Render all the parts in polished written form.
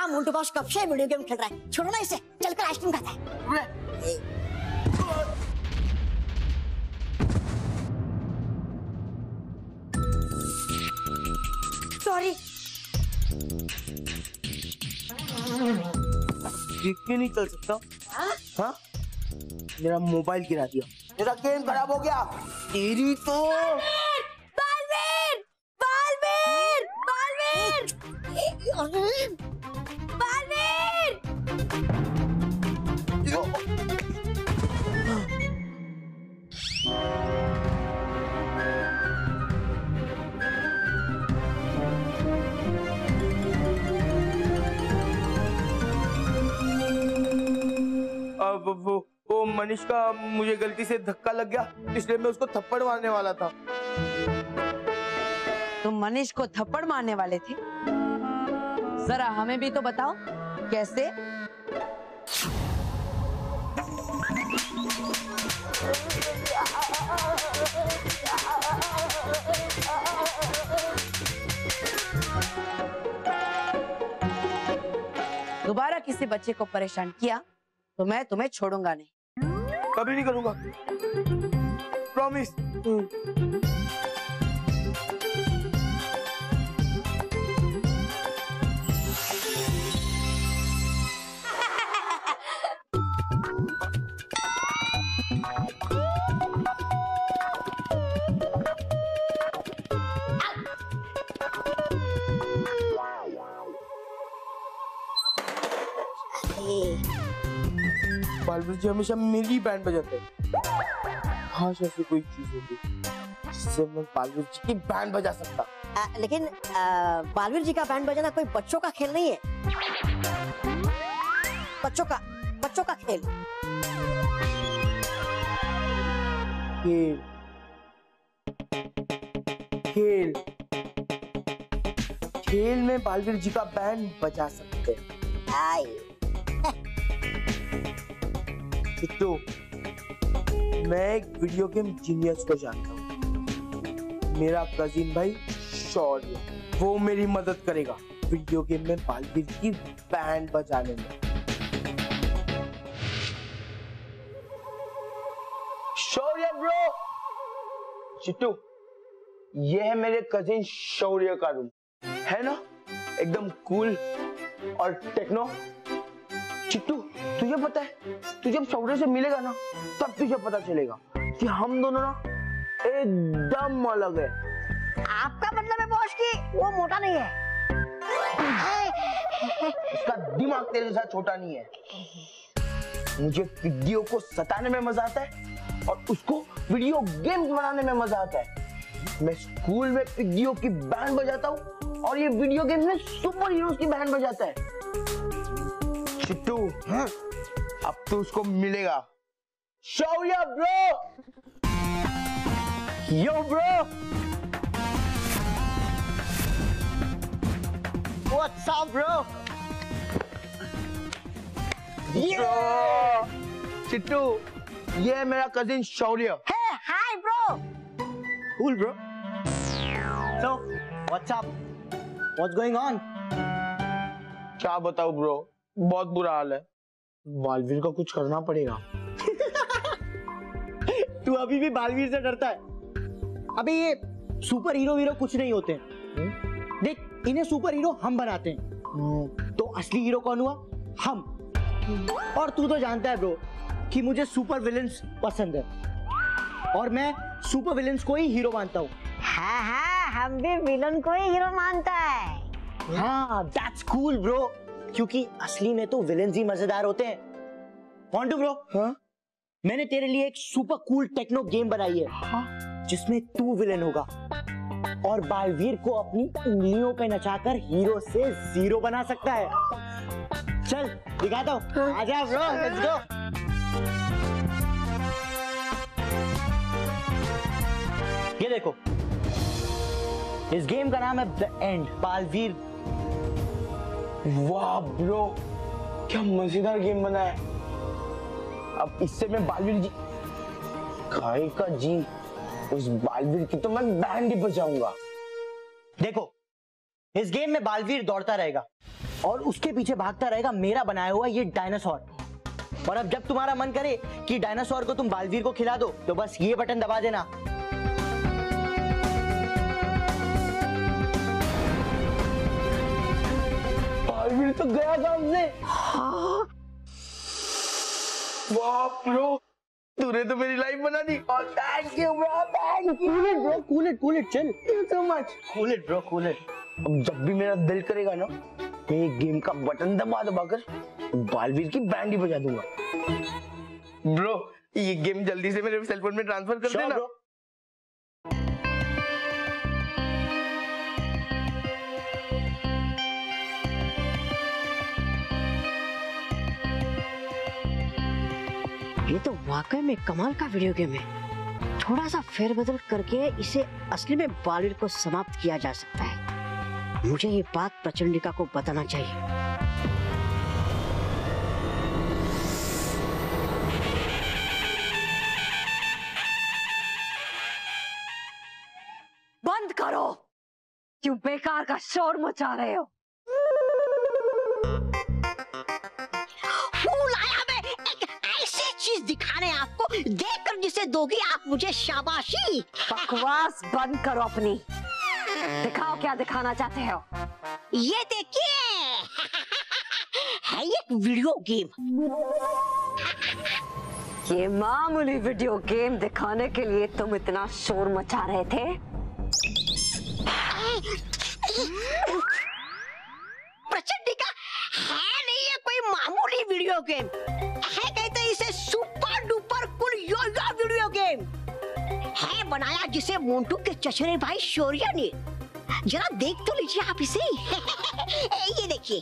हाँ मोन्टू बॉस कब से वीडियो गेम खेल रहा है, छोड़ो ना इसे, चलकर आइसक्रीम खाता है। सॉरी। क्यों नहीं चल सकता? हाँ? मेरा मोबाइल गिरा दिया, मेरा गेम खराब हो गया। तेरी तो बालवीर, बालवीर, बालवीर, बालवीर। वो मनीष का मुझे गलती से धक्का लग गया, इसलिए मैं उसको थप्पड़ मारने वाला था। तुम मनीष को थप्पड़ मारने वाले थे? जरा हमें भी तो बताओ कैसे? दोबारा किसी बच्चे को परेशान किया तो मैं तुम्हें छोड़ूंगा नहीं। कभी नहीं करूंगा, प्रॉमिस। बालवीर जी हमेशा मेरी बैंड बजाते हैं। हाँ, ऐसी कोई चीज होगी जिससे मैं बालवीर जी की बैंड बजा सकता। लेकिन बालवीर जी का बैंड बजाना कोई बच्चों का खेल नहीं है। बच्चों का खेल। खेल खेल में बालवीर जी का बैंड बजा सकते हैं। चिट्टू, मैं एक वीडियो गेम जीनियस को जानता हूँ, मेरा कजिन भाई शौर्य, वो मेरी मदद करेगा वीडियो गेम में बालवीर की बैंड बजाने में। शौर्य ब्रो। चिट्टू, ये है मेरे कजिन शौर्य का रूम, है ना? एकदम कूल और टेक्नो। चिट्टू, तुझे पता है, तू जब शौर्य से मिलेगा ना तब तुझे पता चलेगा कि हम दोनों ना एकदम अलग है। आपका मतलब है बॉस की वो मोटा नहीं है? उसका दिमाग तेरे साथ छोटा नहीं है। मुझे वीडियो को सताने में मजा आता है और उसको वीडियो गेम बनाने में मजा आता है। मैं स्कूल में वीडियो की बैंड बजाता हूँ और ये वीडियो गेम में सुपर हीरोज की बैंड बजाता है। चिट्टू, अब तो उसको मिलेगा। Shaurya bro, yo bro, what's up bro? Chittu, ये है मेरा cousin Shaurya. Hi bro. Cool bro. So, what's up? What's going on? क्या बताऊं ब्रो, बहुत बुरा हाल है। बालवीर को कुछ करना पड़ेगा। तू अभी भी बालवीर से डरता है? अभी ये सुपर हीरो कुछ नहीं होते। देख, इन्हें सुपर हीरो हम बनाते हैं। तो असली हीरो कौन हुआ? हम। और तू तो जानता है ब्रो कि मुझे सुपर विलेंस पसंद है और मैं सुपर विलेंस को ही हीरो मानता हूँ। हाँ, हम भी विलन को ही हीरो मानता है। हाँ, that's cool bro, क्योंकि असली में तो विलेंस ही मजेदार होते हैं। मोन्टू ब्रो, हाँ? मैंने तेरे लिए एक सुपर कूल टेक्नो गेम बनाई है। हाँ? जिसमें तू विलेन होगा और बालवीर को अपनी उंगलियों पे नचाकर हीरो से जीरो बना सकता है। चल दिखाता हूँ, आजा ब्रो, लेट्स गो। ये देखो, इस गेम का नाम है द एंड। बालवीर। वाह ब्रो, क्या मजेदार गेम बना है। अब इससे मैं बालवीर जी काय का जी, उस बालवीर की तो मैं बैंड ही बजाऊंगा। देखो, इस गेम में बालवीर दौड़ता रहेगा और उसके पीछे भागता रहेगा मेरा बनाया हुआ ये डायनासोर। और अब जब तुम्हारा मन करे कि डायनासोर को तुम बालवीर को खिला दो तो बस ये बटन दबा देना। बालवीर तो गया काम से। वाह ब्रो, तूने तो मेरी लाइफ बना दी। और thank you bro, thank you. Cool it chill. Thank you so much. Cool it bro, cool it. अब जब भी मेरा दिल करेगा ना, मैं ये गेम का बटन दबा कर बालवीर की बैंड ही बजा दूंगा। ब्रो, ये गेम जल्दी से मेरे सेल फोन में ट्रांसफर कर देना। ये तो वाकई में कमाल का वीडियो गेम है। थोड़ा सा फेरबदल करके इसे असली में बालवीर को समाप्त किया जा सकता है। मुझे ये बात प्रचंडिका को बताना चाहिए। बंद करो, क्यों बेकार का शोर मचा रहे हो? फूल आया मैं एक ऐसी चीज दिखाने आपको, देखकर जिसे दोगी आप मुझे शाबाशी। बकवास बंद करो अपनी। दिखाओ क्या दिखाना चाहते हो। ये देखिए है एक वीडियो गेम। ये मामूली वीडियो गेम दिखाने के लिए तुम इतना शोर मचा रहे थे? प्रचंडिका, है नहीं ये कोई मामूली वीडियो गेम है, कहते इसे super duper cool yo-yo video game है। बनाया जिसे मोंटू के चचेरे भाई शौर्य ने। जरा देख तो लीजिए आप इसे। ये देखिए।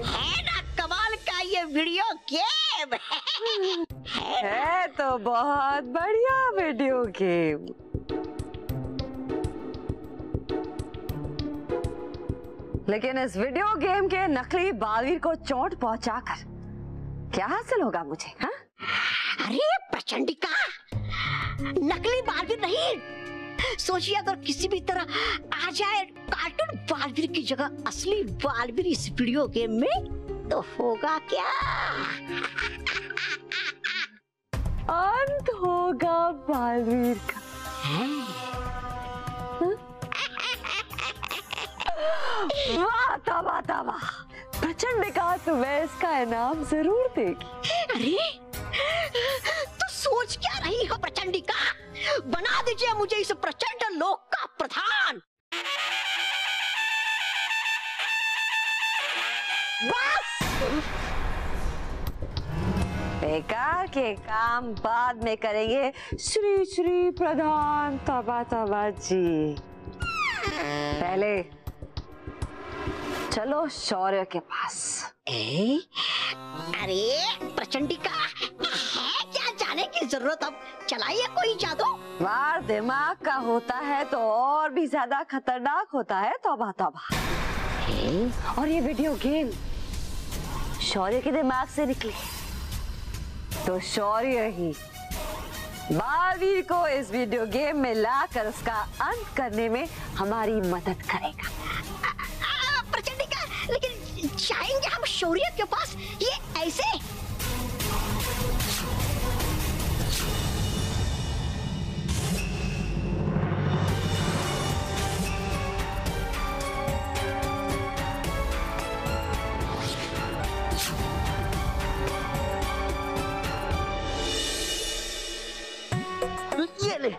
है ना कमाल का ये वीडियो गेम। है तो बहुत बढ़िया वीडियो गेम। लेकिन इस वीडियो गेम के नकली बालवीर को चोट पहुंचाकर क्या हासिल होगा मुझे? हाँ? अरे प्रचंडिका, नकली बालवीर नहीं, सोचिए अगर किसी भी तरह आ जाए कार्टून बालवीर की जगह असली बालवीर इस वीडियो गेम में, तो होगा क्या? अंत होगा बालवीर का। वाह तबाह तबाह, प्रचंडिका तुम्हें इसका इनाम जरूर देगी। अरे तो सोच क्या रही हो प्रचंडिका? बना दीजिए मुझे इस प्रचंड लोक का प्रधान। बस बेकार के काम बाद में करेंगे श्री श्री प्रधान तबा तबा जी। पहले चलो शौर्य के पास। अरे प्रचंडिका, है क्या जाने की जरूरत? अब चलाइए कोई जादू। वार दिमाग का होता है तो और भी ज्यादा खतरनाक होता है। तौबा तौबा। और ये वीडियो गेम शौर्य के दिमाग से निकली तो शौर्य ही बालवीर को इस वीडियो गेम में लाकर उसका अंत करने में हमारी मदद करेगा। प्रचंडिका, लेकिन जाएंगे हम शौर्य के पास ये ऐसे? ये ले,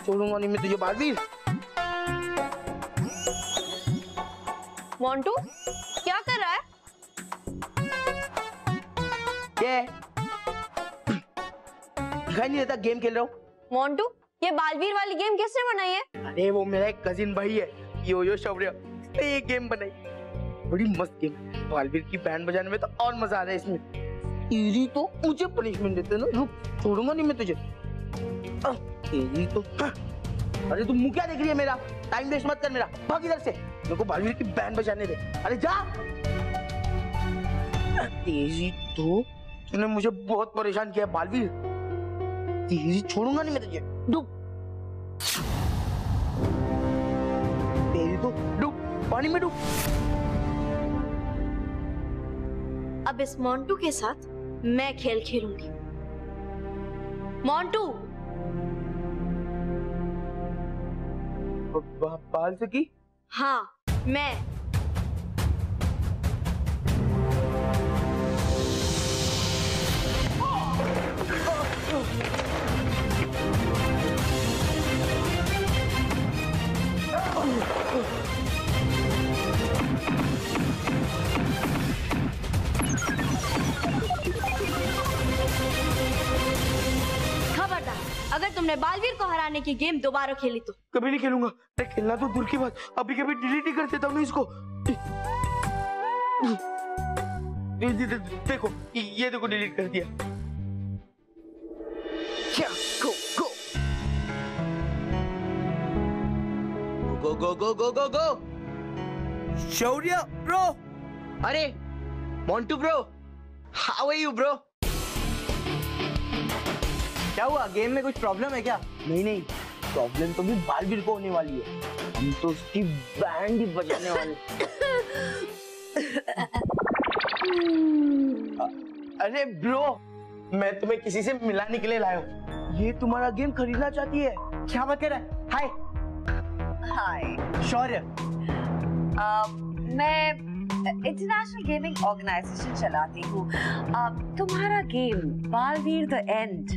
छोड़ूंगा नहीं मैं तुझे बालवीर। मोंटू क्या कर रहा है? क्या दिखाई नहीं देता? गेम खेल रहा हूँ। मोंटू, ये बालवीर वाली गेम किसने बनाई है? अरे वो मेरा एक कजिन भाई है, यो शौर्य, ने ये गेम बनाई। बड़ी मस्त गेम है। बालवीर की बैंड बजाने में तो और मजा आ रहा है इसमें। तेरी तो मुझे पनिशमेंट देते ना, रुक, छोड़ूंगा नहीं मैं तुझे। तेरी तो अरे तुम मुंह क्या देख रही है मेरा? टाइम वेस्ट मत कर मेरा, भाग इधर से। मेरे को बालवीर की बैंड बजाने दे। अरे जा। तेजी तो तूने मुझे बहुत परेशान किया बालवीर। तेजी छोड़ूंगा नहीं मैं तुझे। डूब। तेजी तो डूब, पानी में डूब। अब इस मोंटू के साथ मैं खेल खेलूंगी। मोंटू, बाल से की? हाँ मैं। खबरदार, अगर तुमने बालवीर को हराने की गेम दोबारा खेली तो। कभी नहीं खेलूंगा। अरे खेलना तो दूर की बात, अभी कभी डिलीट ही कर देता हूँ इसको। देखो ये देखो डिलीट कर दिया। Go go go go go go. Shaurya bro. अरे Montu bro, how are you bro? क्या हुआ, गेम में कुछ प्रॉब्लम है क्या? नहीं, प्रॉब्लम तो भी बालवीर को होने वाली है। हम तो उसकी बैंड ही बजाने वाले। अरे ब्रो, मैं तुम्हें किसी से मिलाने के लिए लाया हूँ। ये तुम्हारा गेम खरीदना चाहती है। क्या बात कर रहा है? हाय हाय, शौर्य। मैं इंटरनेशनल गेमिंग ऑर्गेनाइजेशन चलाती हूँ। तुम्हारा game Baalveer the end,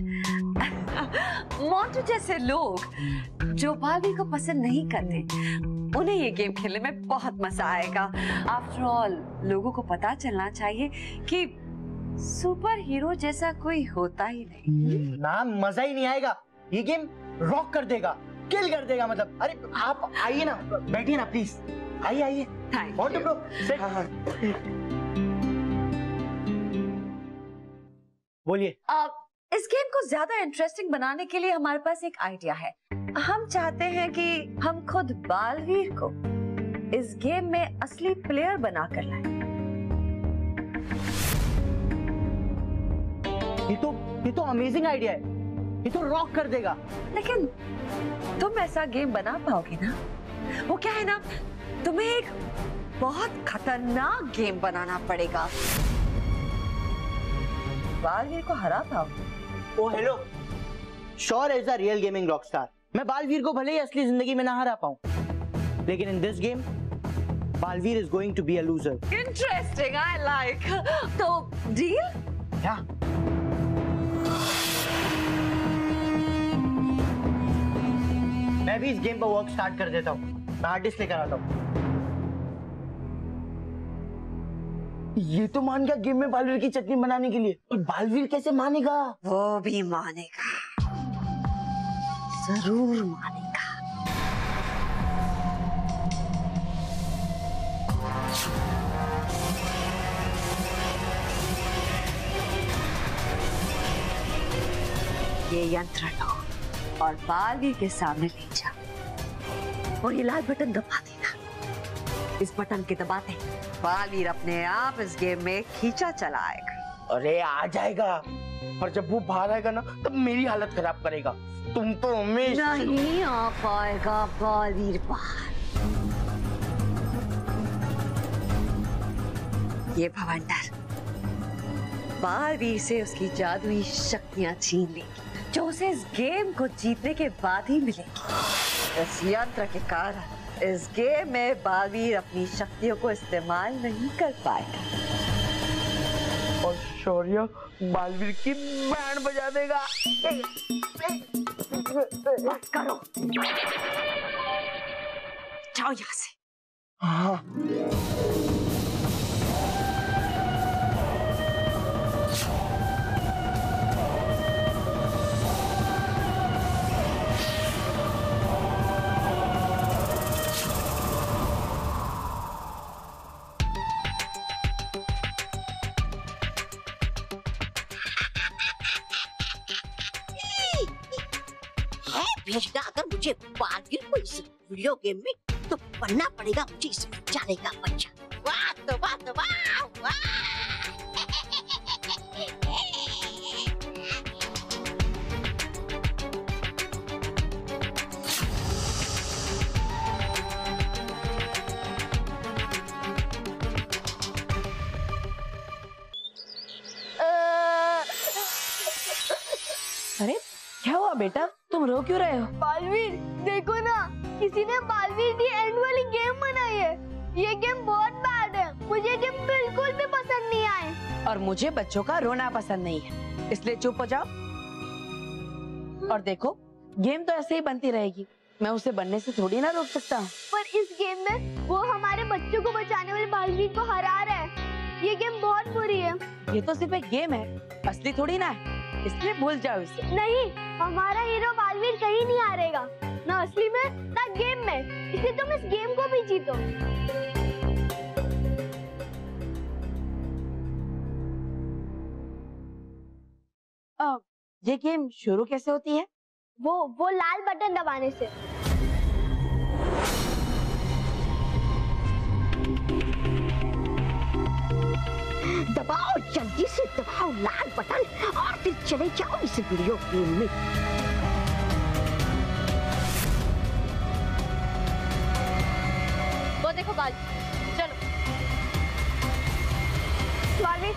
Montu जैसे लोग जो बालवीर को पसंद नहीं करते, उन्हें ये गेम खेलने में बहुत मजा आएगा। आफ्टर ऑल लोगों को पता चलना चाहिए कि सुपर हीरो जैसा कोई होता ही नहीं। ना, मजा ही नहीं आएगा। ये गेम रॉक कर देगा, किल कर देगा मतलब। अरे आप आइए ना, बैठिए ना प्लीज। आइए। Montu bro, sit। बोलिए। इस गेम को ज्यादा इंटरेस्टिंग बनाने के लिए हमारे पास एक आइडिया है। हम चाहते हैं कि हम खुद बालवीर को इस गेम में असली प्लेयर बनाकर लाएं। ये तो अमेजिंग आइडिया है। ये तो रॉक कर देगा। लेकिन तुम ऐसा गेम बना पाओगे ना? वो क्या है ना, तुम्हें एक बहुत खतरनाक गेम बनाना पड़ेगा। बालवीर को हरा पाओगे? Oh hello, sure is a real gaming rock star. मैं बालवीर को भले ही असली जिंदगी में ना हरा पाऊं, लेकिन in this game Baalveer is going to be a loser. Interesting, I like. तो डील? क्या? मैं भी इस गेम पर वर्क स्टार्ट कर देता हूँ। मैं हार्ड डिस्क लेकर आता हूँ। ये तो मान गया गेम में बालवीर की चटनी बनाने के लिए, और बालवीर कैसे मानेगा? वो भी मानेगा, जरूर मानेगा। ये यंत्र लो और बालवीर के सामने ले जाओ और ये लाल बटन दबा देना। इस बटन के दबाते बालवीर अपने आप इस गेम में खींचा चलाएगा। अरे आ जाएगा, और जब वो बाहर आएगा ना तब मेरी हालत खराब करेगा। तुम तो हमेशा नहीं आ पाएगा बालवीर बाहर। ये भवंडर बालवीर से उसकी जादुई शक्तियां छीन लेगी, जो उसे इस गेम को जीतने के बाद ही मिलेगी। इस यंत्र के कारण इस गेम में बालवीर अपनी शक्तियों को इस्तेमाल नहीं कर पाएगा और शौर्य बालवीर की बैंड बजा देगा। मत करो, जाओ यहाँ से। हाँ। भेजना अगर मुझे बालवीर को इस वीडियो गेम में तो बनना पड़ेगा मुझे इस जाने का बच्चा। वाह तो वाह तो वाह वाह। अरे क्या हुआ बेटा, तुम रो क्यों रहे हो? बालवीर देखो ना, किसी ने बालवीर दी एंड वाली गेम बनाई है। ये गेम बहुत बैड है, मुझे गेम बिल्कुल भी पसंद नहीं आए। और मुझे बच्चों का रोना पसंद नहीं है, इसलिए चुप हो जाओ। और देखो, गेम तो ऐसे ही बनती रहेगी, मैं उसे बनने से थोड़ी ना रोक सकता हूँ। पर इस गेम में वो हमारे बच्चों को बचाने वाले बालवीर को हरा रहा है। ये गेम बहुत बुरी है। ये तो सिर्फ एक गेम है, असली थोड़ी ना है, इसलिए भूल जाओ इसे। नहीं, हमारा हीरो बालवीर कहीं नहीं हारेगा, ना असली में ना गेम में। इसलिए तुम इस गेम को भी जीतो। ये गेम शुरू कैसे होती है? वो लाल बटन दबाने से। दबाओ, जल्दी से दबाओ लाल बटन और फिर चले जाओ इस वीडियो गेम में। वो देखो बाल, चलो। बालवीर,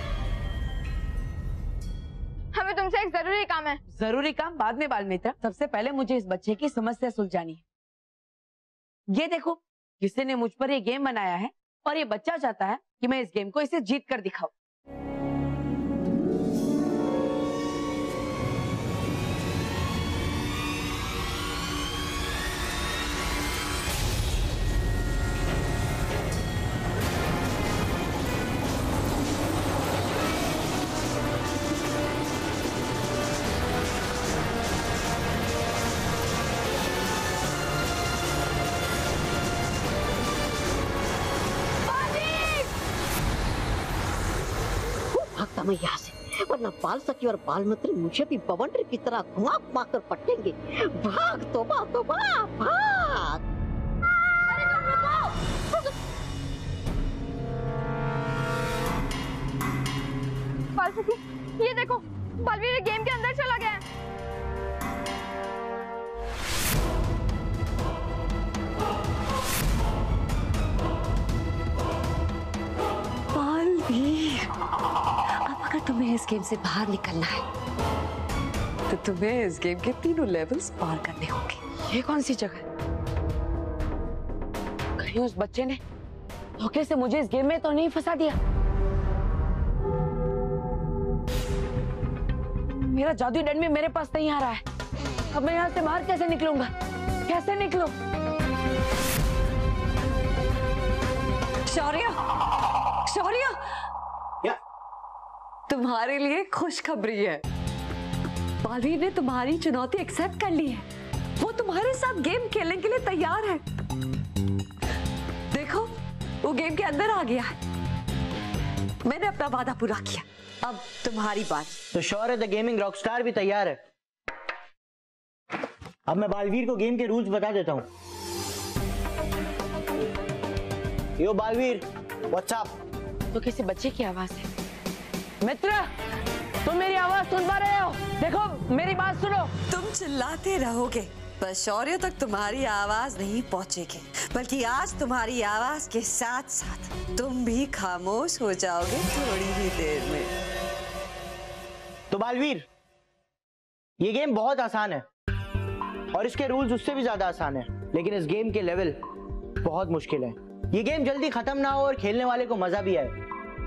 हमें तुमसे एक जरूरी काम है। जरूरी काम बाद में बाल मित्र, सबसे पहले मुझे इस बच्चे की समस्या सुलझानी है। ये देखो, किसी ने मुझ पर ये गेम बनाया है और ये बच्चा चाहता है कि मैं इस गेम को इसे जीत कर दिखाऊं। भागता मैं यहाँ से, वरना बाल सखी और बाल मित्र मुझे भी बवंडर की तरह घुमा घुमा कर पटेंगे। भाग तो भाग। अरे तुम रुको। बाल सखी, ये देखो, बालवीर गेम के अंदर चला गया है। अब अगर तुम्हें इस गेम से बाहर निकलना है तो तुम्हें इस गेम के तीनों लेवल्स पार करने होंगे। ये कौन सी जगह है? कहीं उस बच्चे ने धोखे से मुझे इस गेम में तो नहीं फंसा दिया? मेरा जादुई डंड भी मेरे पास नहीं आ रहा है। अब मैं यहाँ से बाहर कैसे निकलूंगा? कैसे निकलूं? शौर्य, तुम्हारे लिए खुशखबरी है। बालवीर ने तुम्हारी चुनौती एक्सेप्ट कर ली है। वो तुम्हारे साथ गेम खेलने के लिए तैयार है। देखो, वो गेम के अंदर आ गया है। मैंने अपना वादा पूरा किया, अब तुम्हारी बात। तो शौर्य द गेमिंग रॉकस्टार भी तैयार है। अब मैं बालवीर को गेम के रूल्स बता देता हूँ। यो बालवीर, व्हाट्स अप? तो किसी बच्चे की आवाज है। मित्र, तुम मेरी आवाज सुन पा रहे हो? देखो, मेरी बात सुनो। तुम चिल्लाते रहोगे पर शौर्य तक तुम्हारी आवाज नहीं पहुंचेगी, बल्कि आज तुम्हारी आवाज के साथ साथ तुम भी खामोश हो जाओगे थोड़ी ही देर में। तो बालवीर, ये गेम बहुत आसान है और इसके रूल्स उससे भी ज्यादा आसान है, लेकिन इस गेम के लेवल बहुत मुश्किल है। ये गेम जल्दी खत्म ना हो और खेलने वाले को मजा भी आए,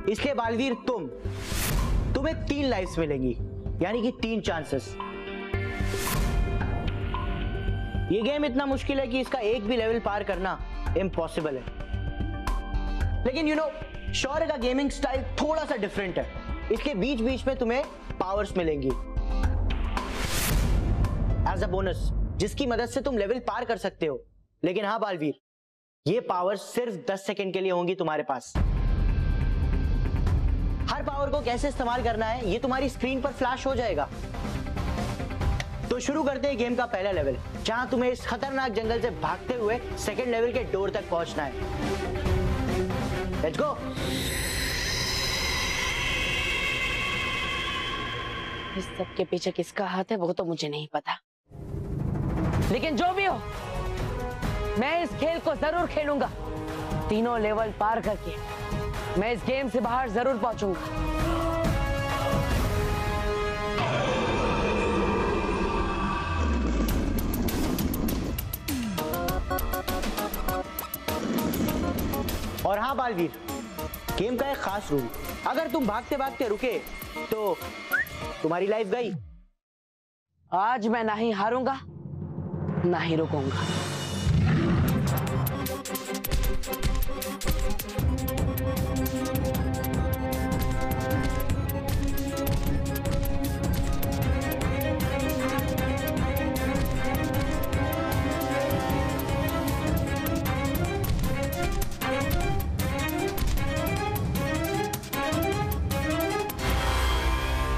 इसलिए बालवीर तुम्हें 3 लाइफ्स मिलेंगी, यानी कि 3 चांसेस। ये गेम इतना मुश्किल है कि इसका एक भी लेवल पार करना इम्पॉसिबल है। लेकिन शौर्य का गेमिंग स्टाइल थोड़ा सा डिफरेंट है, इसके बीच बीच में तुम्हें पावर्स मिलेंगी एज अ बोनस, जिसकी मदद से तुम लेवल पार कर सकते हो। लेकिन हाँ बालवीर, ये पावर्स सिर्फ 10 सेकंड के लिए होंगी तुम्हारे पास। हर पावर को कैसे इस्तेमाल करना है ये तुम्हारी स्क्रीन पर फ्लैश हो जाएगा। तो शुरू करते हैं गेम का पहला लेवल, जहां तुम्हें इस खतरनाक जंगल से भागते हुए सेकंड लेवल के डोर तक पहुंचना है। Let's go. इस सब के पीछे किसका हाथ है वो तो मुझे नहीं पता, लेकिन जो भी हो मैं इस खेल को जरूर खेलूंगा। तीनों लेवल पार करके मैं इस गेम से बाहर जरूर पहुंचूंगा। और हाँ बालवीर, गेम का एक खास रूल, अगर तुम भागते भागते रुके तो तुम्हारी लाइफ गई। आज मैं ना ही हारूंगा ना ही रुकूंगा।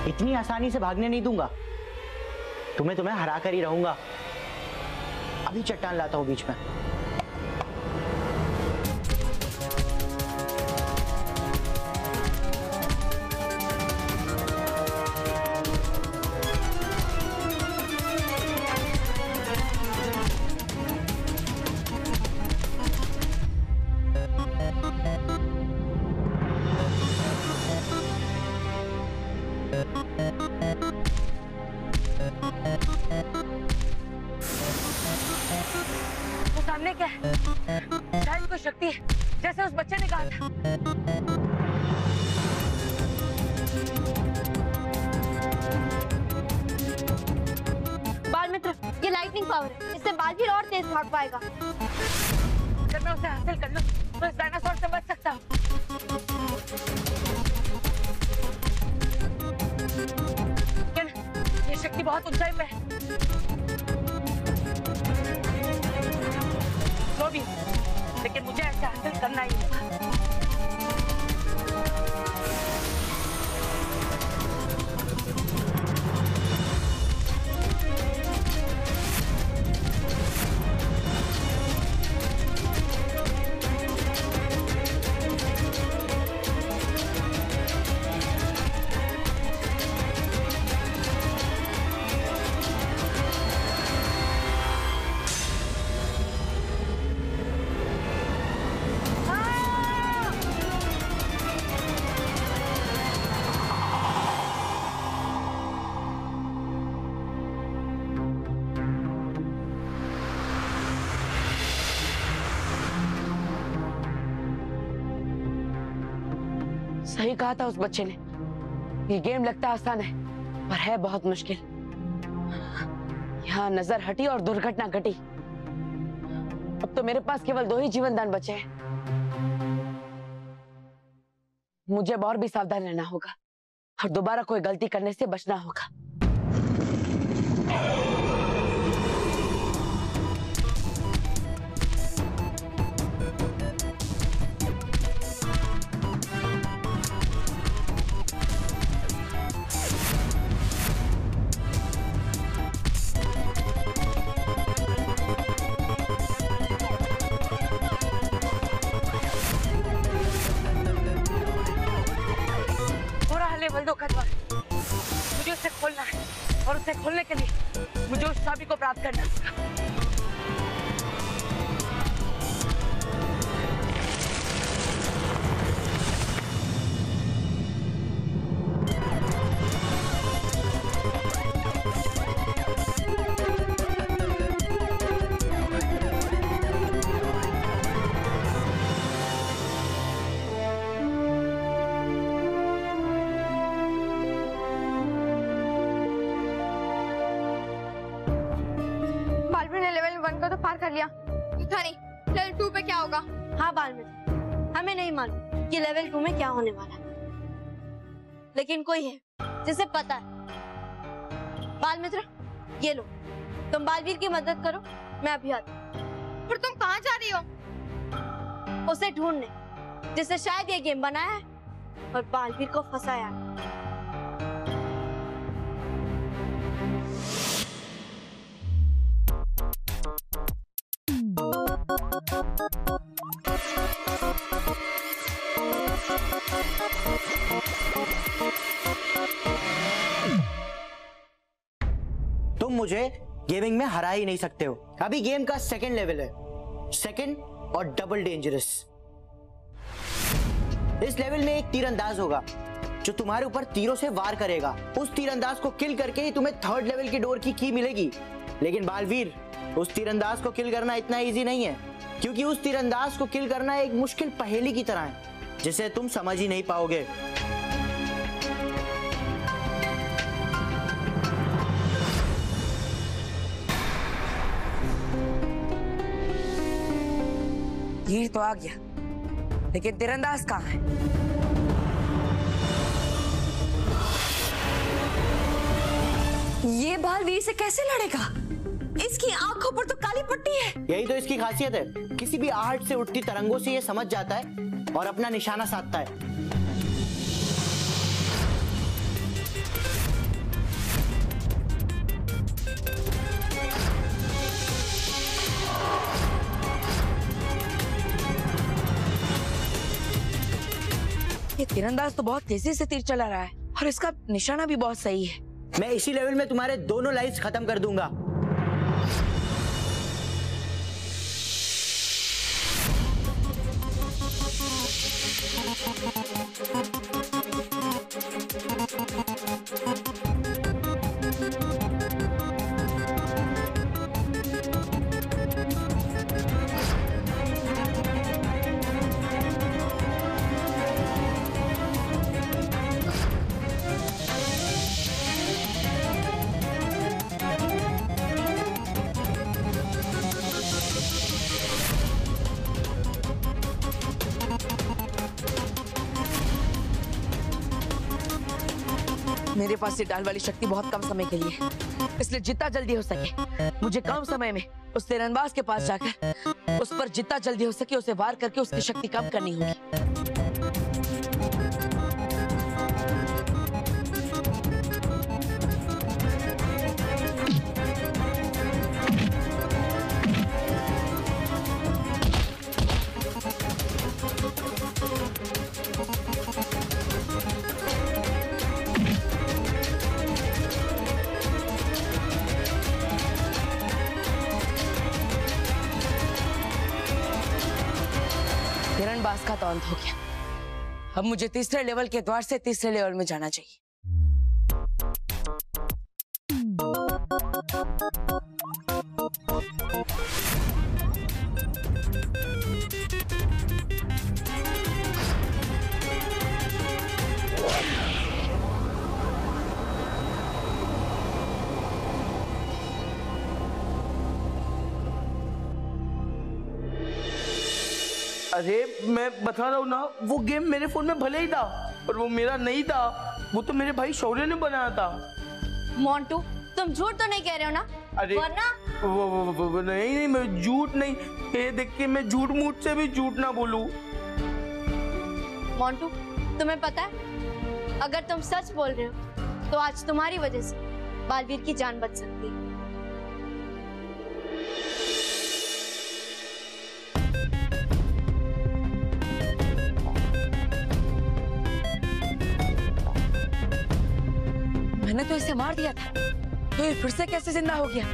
इतनी आसानी से भागने नहीं दूंगा, तुम्हें हरा कर ही रहूंगा। अभी चट्टान लाता हूं बीच में। वो सामने क्या है? शायद कोई शक्ति है, जैसे उस बच्चे ने कहा था। बालमित्र, ये लाइटनिंग पावर है, इससे बालवीर और तेज भाग पाएगा। अगर मैं उसे हासिल कर लूं तो इस डायनासोर से बच सकता हूँ। लेकिन ये शक्ति बहुत ऊंचाई पे है। जो भी, लेकिन मुझे ऐसे हासिल करना ही होगा। सही कहा था उस बच्चे ने, ये गेम लगता आसान है पर है बहुत मुश्किल। यहाँ नजर हटी और दुर्घटना घटी। अब तो मेरे पास केवल 2 ही जीवन दान बचे हैं। मुझे अब और भी सावधान रहना होगा और दोबारा कोई गलती करने से बचना होगा। लेवल 2 का द्वार, मुझे उसे खोलना है और उसे खोलने के लिए मुझे उस चाबी को प्राप्त करना होगा। कर लिया, पता नहीं लेवल 2 पे क्या होगा। हाँ बालमित्र, हमें नहीं मालूम कि लेवल 2 में क्या होने वाला है, लेकिन कोई है जिसे पता है। बालमित्र, ये लो, तुम बालवीर की मदद करो, मैं अभी आती हूँ। फिर तुम कहाँ जा रही हो? उसे ढूंढने जिसने शायद ये गेम बनाया है और बालवीर को फंसाया है। तुम मुझे गेमिंग में हरा ही नहीं सकते हो। अभी गेम का सेकंड लेवल है, सेकंड और डबल डेंजरस। इस लेवल में एक तीरंदाज होगा जो तुम्हारे ऊपर तीरों से वार करेगा। उस तीरंदाज को किल करके ही तुम्हें थर्ड लेवल की डोर की की मिलेगी। लेकिन बालवीर, उस तीरंदाज को किल करना इतना इजी नहीं है, क्योंकि उस तीरंदाज को किल करना एक मुश्किल पहेली की तरह है जिसे तुम समझ ही नहीं पाओगे। तीर तो आ गया, लेकिन तीरंदाज कहाँ है? ये बालवीर से कैसे लड़ेगा? इसकी आंखों पर तो काली पट्टी है। यही तो इसकी खासियत है, किसी भी आहट से उठती तरंगों से ये समझ जाता है और अपना निशाना साधता है। ये तीरंदाज तो बहुत तेजी से तीर चला रहा है और इसका निशाना भी बहुत सही है। मैं इसी लेवल में तुम्हारे दोनों लाइफ्स खत्म कर दूंगा। मेरे पास ये डाल वाली शक्ति बहुत कम समय के लिए है, इसलिए जितना जल्दी हो सके मुझे कम समय में उस तीरंदाज के पास जाकर उस पर जितना जल्दी हो सके उसे वार करके उसकी शक्ति कम करनी होगी। तीरंदाज का तो अंत हो गया। अब मुझे तीसरे लेवल के द्वार से तीसरे लेवल में जाना चाहिए। अरे मैं बता रहा हूँ ना, वो गेम मेरे फोन में भले ही था पर वो मेरा नहीं था, वो तो मेरे भाई शौर्य ने बनाया था। मोंटू, तुम झूठ तो नहीं कह रहे हो ना? अरे वरना वो नहीं, मैं झूठ नहीं, ये देख के मैं झूठ मूठ से भी झूठ ना बोलूं। मोंटू, तुम्हें पता है अगर तुम सच बोल रहे हो तो आज तुम्हारी वजह से बालवीर की जान बच सकती है। मैंने तो इसे मार दिया था, तो ये फिर से कैसे जिंदा हो गया?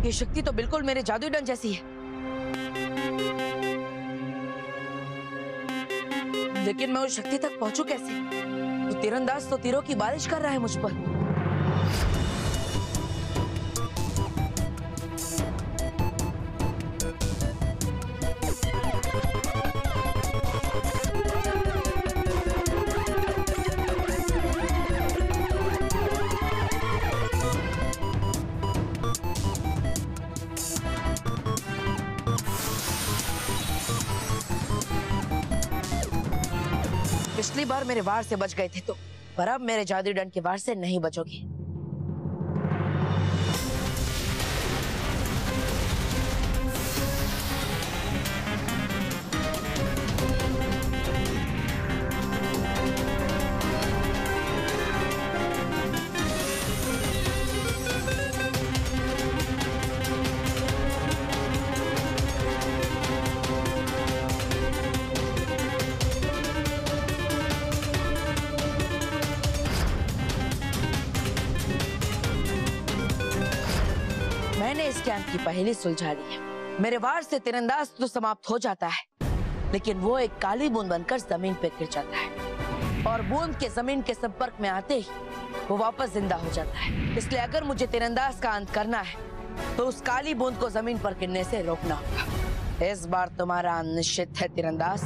ये शक्ति तो बिल्कुल मेरे जादुई डंड जैसी है, लेकिन मैं उस शक्ति तक पहुंचूं कैसे? तो तीरंदाज तो तीरों की बारिश कर रहा है मुझ पर। पिछली बार मेरे वार से बच गए थे तो, पर अब मेरे जादुई डंड के वार से नहीं बचोगे। मैंने इस कैंप की पहेली सुलझा दी है। मेरे वार से तीरंदाज तो समाप्त हो जाता है, लेकिन वो एक काली बूंद बनकर जमीन पे गिर जाता है और बूंद के जमीन के संपर्क में आते ही वो वापस जिंदा हो जाता है। इसलिए अगर मुझे तीरंदाज का अंत करना है तो उस काली बूंद को जमीन पर गिरने से रोकना होगा। इस बार तुम्हारा अंत निश्चित है तीरंदाज।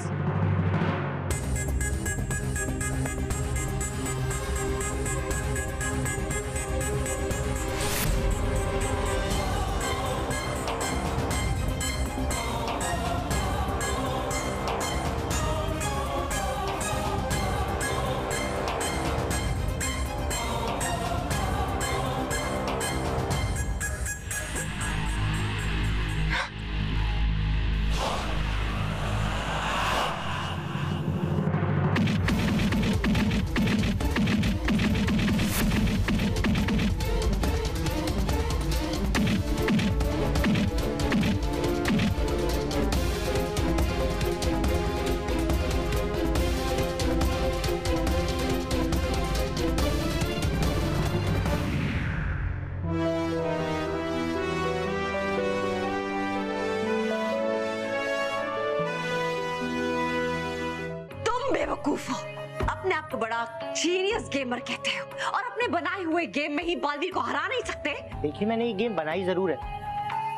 बेवकूफ हो, अपने आप को बड़ा जीनियस गेमर कहते हो और अपने बनाए हुए गेम में ही बालवीर को हरा नहीं सकते। देखिए मैंने ये गेम बनाई जरूर है,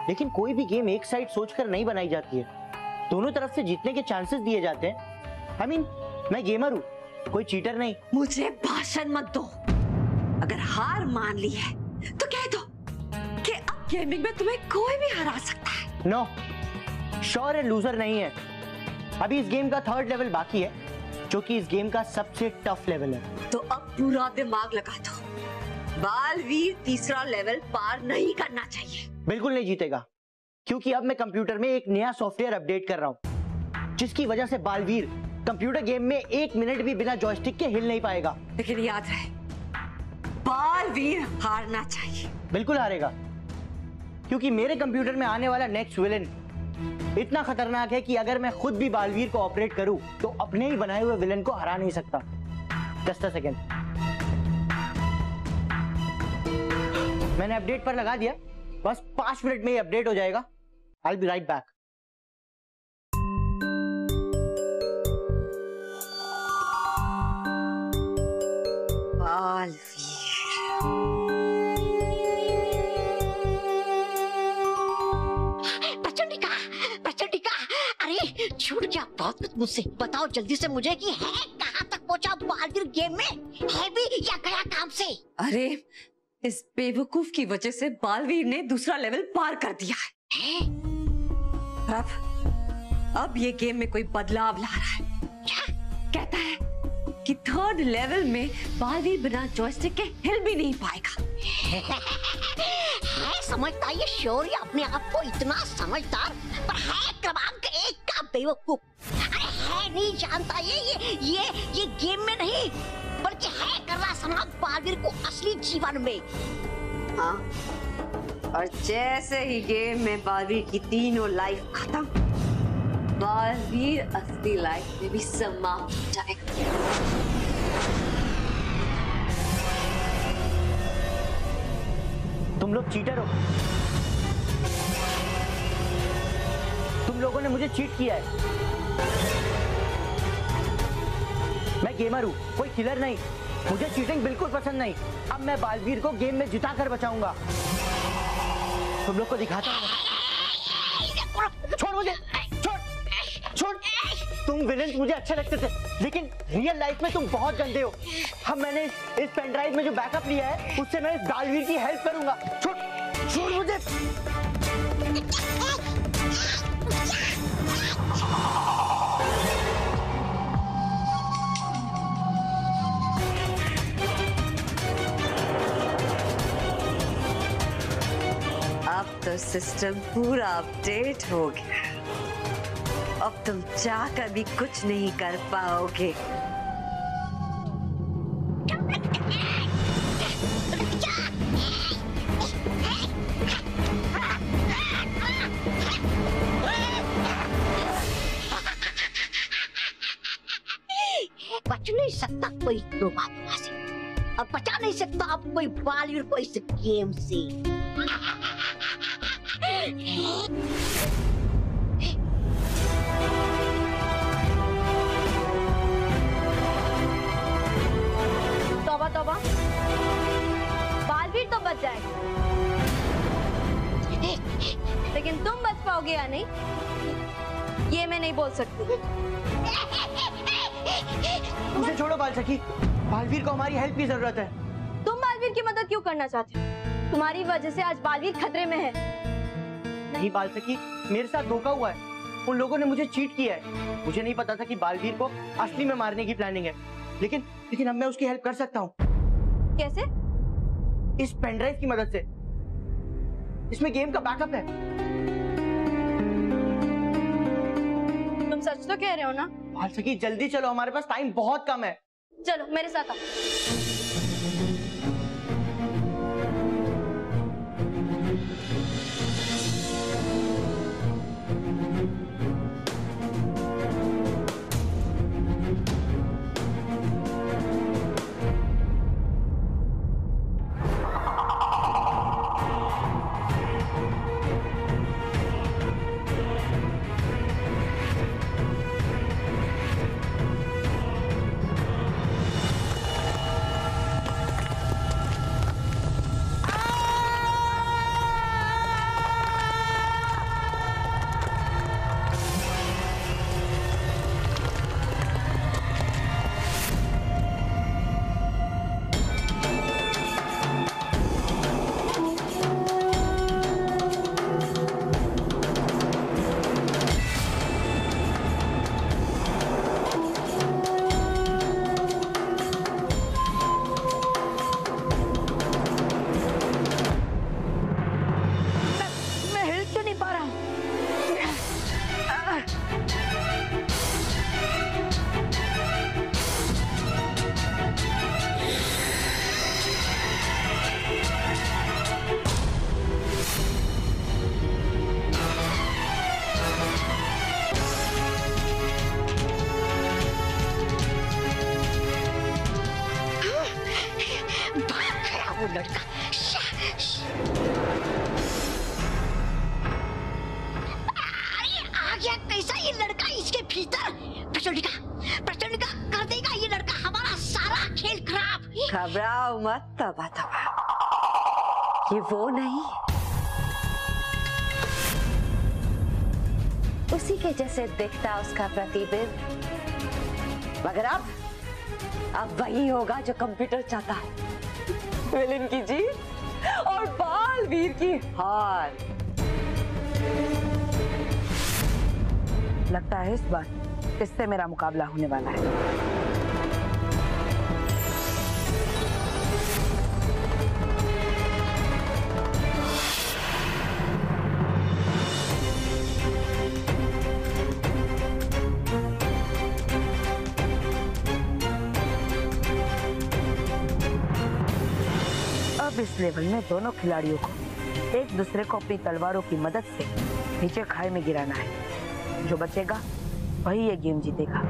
लेकिन कोई भी गेम एक साइड सोचकर नहीं बनाई जाती है। दोनों तरफ से जीतने के चांसेस दिए जाते हैं। I mean, मैं गेमर हूँ, कोई चीटर नहीं। मुझे भाषण मत दो। अगर हार मान ली है तो कह दो कि अब गेमिंग में तुम्हें कोई भी हरा सकता है। नो, श्योर है लूजर नहीं है। अभी इस गेम का 3rd लेवल बाकी है, जो कि इस गेम का सबसे टफ लेवल है। तो अब पूरा दिमाग लगा दो। बालवीर 3रा लेवल पार नहीं करना चाहिए। बिल्कुल नहीं जीतेगा, क्योंकि अब मैं कंप्यूटर में एक नया सॉफ्टवेयर अपडेट कर रहा हूँ, जिसकी वजह से बालवीर कंप्यूटर गेम में 1 मिनट भी बिना जॉयस्टिक के हिल नहीं पाएगा। लेकिन याद रहे, बालवीर हारना चाहिए। बिल्कुल हारेगा, क्योंकि मेरे कंप्यूटर में आने वाला नेक्स्ट विलेन इतना खतरनाक है कि अगर मैं खुद भी बालवीर को ऑपरेट करूं तो अपने ही बनाए हुए विलेन को हरा नहीं सकता। जस्ट अ सेकेंड, मैंने अपडेट पर लगा दिया, बस 5 मिनट में ही अपडेट हो जाएगा। I will be right back. छूट गया बहुत कुछ मुझसे। बताओ जल्दी से मुझे कि है कहाँ तक पहुँचा बालवीर गेम में, है भी या गया काम से? अरे इस बेवकूफ की वजह से बालवीर ने 2रा लेवल पार कर दिया है। अब ये गेम में कोई बदलाव ला रहा है। क्या कहता है कि 3rd लेवल में बालवीर बिना जॉयस्टिक के हिल भी नहीं पाएगा। है समझता ये शौर्य अपने आप को इतना समझदार, पर है क्रमांक 1 का बेवकूफ। अरे है नहीं जानता ये गेम में नहीं, बल्कि है कर रहा समाप्त बालवीर को असली जीवन में। हाँ, और जैसे ही गेम में बालवीर की 3 लाइफ खत्म, बालवीर असली लाइफ में भी समाप्त हो जाएगा। तुम लोग चीटर हो। तुम लोगों ने मुझे चीट किया है। मैं गेमर हूँ, कोई किलर नहीं। मुझे चीटिंग बिल्कुल पसंद नहीं। अब मैं बालवीर को गेम में जिता कर बचाऊंगा। तुम लोग को दिखाता हूँ। छोड़ मुझे, छोड़। तुम विलेंस मुझे अच्छे लगते थे, लेकिन रियल लाइफ में तुम बहुत गंदे हो। अब मैंने इस पेन ड्राइव में जो बैकअप लिया है, उससे मैं इस बालवीर की हेल्प करूंगा। छोड़ मुझे। अब तो सिस्टम पूरा अपडेट हो गया। अब तुम चाहकर भी कुछ नहीं कर पाओगे। बच नहीं सकता कोई दो बातों से, अब बचा नहीं सकता अब कोई बालवीर को इस गेम से। तौबा तौबा, बालवीर तो बच जाएगा, लेकिन तुम बच पाओगे या नहीं ये मैं नहीं बोल सकती। उसे छोड़ो बाल सखी, बालवीर को हमारी हेल्प की जरूरत है। तुम बालवीर की मदद क्यों करना चाहते हो? तुम्हारी वजह से आज बालवीर खतरे में है। नहीं बाल सखी, मेरे साथ धोखा हुआ है। उन लोगों ने मुझे चीट किया है। मुझे नहीं पता था कि बालवीर को असली में मारने की प्लानिंग है, लेकिन अब मैं उसकी हेल्प कर सकता हूँ। कैसे? इस पेनड्राइव की मदद से। इसमें गेम का बैकअप है। तुम सच तो कह रहे हो ना? बाल सखी जल्दी चलो, हमारे पास टाइम बहुत कम है। चलो मेरे साथ आओ। लड़का। अरे आ गया कैसा ये लड़का इसके भीतर। प्रचंडिका कर देगा ये लड़का हमारा सारा खेल खराब। घबराओ मत तबा तबा, ये वो नहीं, उसी के जैसे दिखता उसका प्रतिबिंब, मगर अब वही होगा जो कंप्यूटर चाहता है। विलेन की जीत और बालवीर की हार। लगता है इस बार इससे मेरा मुकाबला होने वाला है। अब इस लेवल में दोनों खिलाड़ियों को एक दूसरे को अपनी तलवारों की मदद से नीचे खाई में गिराना है। जो बचेगा वही ये गेम जीतेगा।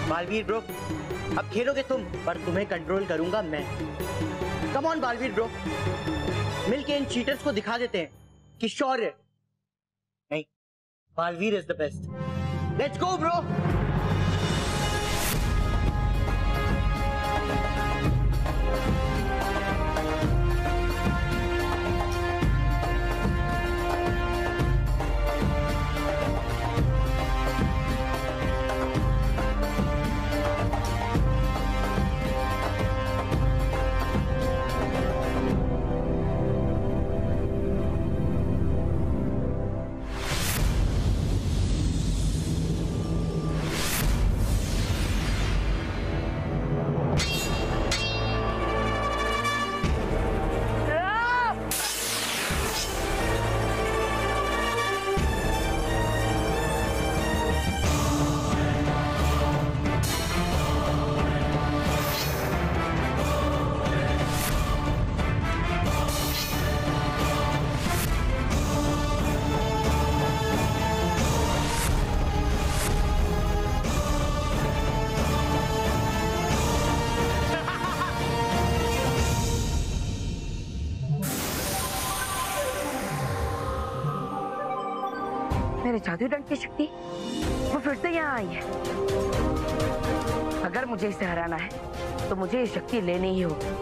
बालवीर ब्रो, अब खेलोगे तुम, पर तुम्हें कंट्रोल करूंगा मैं। कम ऑन बालवीर ब्रो, मिलके इन चीटर्स को दिखा देते हैं कि शौर्य नहीं, Baalveer is the best. Let's go bro. अपनी जादुई दंड की शक्ति वो फिर से यहाँ आई है। अगर मुझे इसे हराना है तो मुझे ये शक्ति लेनी ही होगी।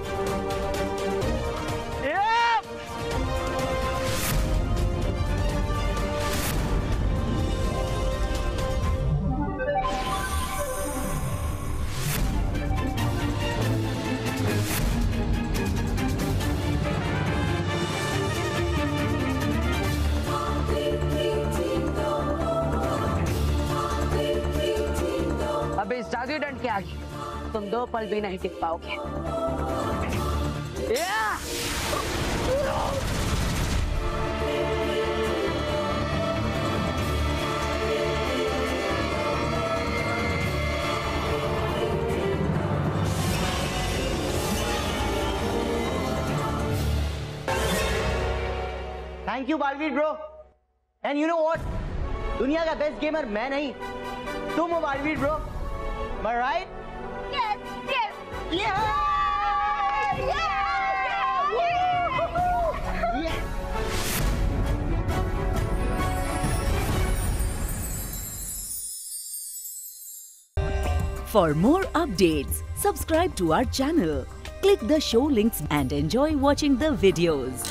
अब इस जादुई दंड के आगे तुम 2 पल भी नहीं टिक पाओगे। Thank you Baalveer bro. And you know what, दुनिया का बेस्ट गेमर मैं नहीं, तुम हो Baalveer bro. Am I right? Yes, yes. Yeah! For more updates, subscribe to our channel, click the show links and enjoy watching the videos.